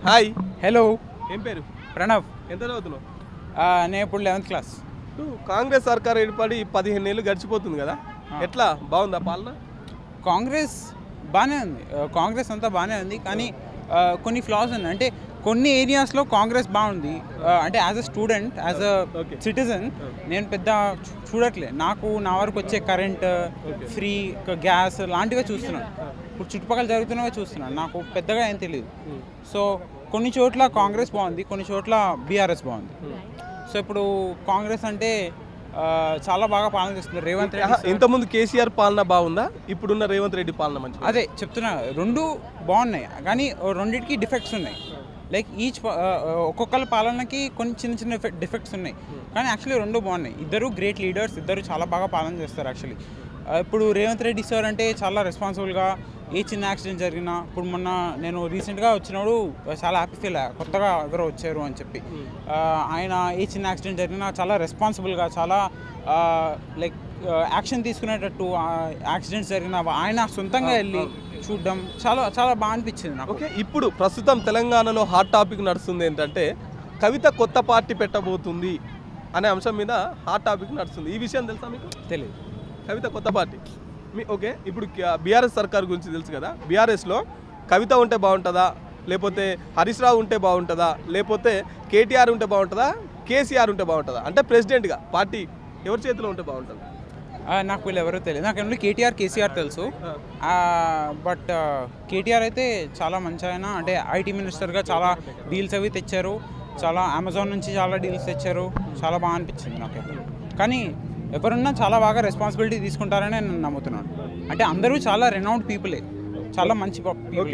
Hi. Hello, ఏం పేరు? ప్రణవ్. ఎంత చదువుతున్నావు? నేను ఇప్పుడు 11th క్లాస్. కాంగ్రెస్ సర్కార్ ఏర్పడి 15 ఏళ్ళు గడిచిపోతుంది కదా, ఎట్లా బాగుందా పాలన? కాంగ్రెస్ బాగానే ఉంది. కాంగ్రెస్ అంతా బాగానే ఉంది, కానీ కొన్ని ఫ్లాస్ ఉన్నాయి. అంటే కొన్ని ఏరియాస్లో కాంగ్రెస్ బాగుంది. అంటే as a student, as a citizen నేను పెద్ద చూడట్లే. నాకు నా వరకు వచ్చే కరెంట్, ఫ్రీ గ్యాస్ లాంటివే చూస్తున్నాను. ఇప్పుడు చుట్టుపక్కల జరుగుతున్నవే చూస్తున్నాను. నాకు పెద్దగా ఏం తెలియదు. సో కొన్ని చోట్ల కాంగ్రెస్ బాగుంది, కొన్ని చోట్ల బీఆర్ఎస్ బాగుంది. సో ఇప్పుడు కాంగ్రెస్ అంటే చాలా బాగా పాలన చేస్తున్నారు రేవంత్ రెడ్డి. ఇంతకుముందు కేసీఆర్ పాలన బాగుందా, ఇప్పుడున్న రేవంత్ రెడ్డి పాలన మంచి? అదే చెప్తున్నా, రెండు బాగున్నాయి, కానీ రెండింటికి డిఫెక్ట్స్ ఉన్నాయి. లైక్ ఒక్కొక్కరి పాలనకి కొన్ని చిన్న చిన్న డిఫెక్ట్స్ ఉన్నాయి, కానీ యాక్చువల్లీ రెండు బాగున్నాయి. ఇద్దరు గ్రేట్ లీడర్స్, ఇద్దరు చాలా బాగా పాలన చేస్తారు యాక్చువల్లీ. ఇప్పుడు రేవంత్ రెడ్డి సార్ అంటే చాలా రెస్పాన్సిబుల్గా, ఏ చిన్న యాక్సిడెంట్ జరిగినా, ఇప్పుడు మొన్న నేను రీసెంట్గా వచ్చినప్పుడు చాలా హ్యాపీ ఫీల్ అయ్యా, కొత్తగా ఎవరో వచ్చారు అని చెప్పి. ఆయన ఏ చిన్న యాక్సిడెంట్ జరిగినా చాలా రెస్పాన్సిబుల్గా, చాలా లైక్ యాక్షన్ తీసుకునేటట్టు, యాక్సిడెంట్స్ జరిగినా ఆయన సొంతంగా వెళ్ళి చూడడం చాలా చాలా బాగా అనిపించింది నాకు. ఓకే, ఇప్పుడు ప్రస్తుతం తెలంగాణలో హాట్ టాపిక్ నడుస్తుంది ఏంటంటే కవిత కొత్త పార్టీ పెట్టబోతుంది అనే అంశం మీద హాట్ టాపిక్ నడుస్తుంది. ఈ విషయం తెలుసా మీకు? తెలియదు. కవిత కొత్త పార్టీ ఓకే. ఇప్పుడు బీఆర్ఎస్ సర్కార్ గురించి తెలుసు కదా, బీఆర్ఎస్లో కవిత ఉంటే బాగుంటుందా, లేకపోతే హరీష్ రావు ఉంటే బాగుంటుందా, లేకపోతే కేటీఆర్ ఉంటే బాగుంటుందా, కేసీఆర్ ఉంటే బాగుంటుందా? అంటే ప్రెసిడెంట్గా పార్టీ ఎవరి చేతిలో ఉంటే బాగుంటుంది? నాకు వీళ్ళు ఎవరో తెలియదు. నాకు ఏమో కేటీఆర్, కేసీఆర్ తెలుసు. బట్ కేటీఆర్ అయితే చాలా మంచి ఆయన. అంటే ఐటీ మినిస్టర్గా చాలా డీల్స్ అవి తెచ్చారు, చాలా అమెజాన్ నుంచి చాలా డీల్స్ తెచ్చారు. చాలా బాగా అనిపించింది నాకైతే. కానీ ఎవరున్నా చాలా బాగా రెస్పాన్సిబిలిటీ తీసుకుంటారని నేను నమ్ముతున్నాను. అంటే అందరూ చాలా రెనౌండ్ పీపులే, చాలా మంచి పీపులే.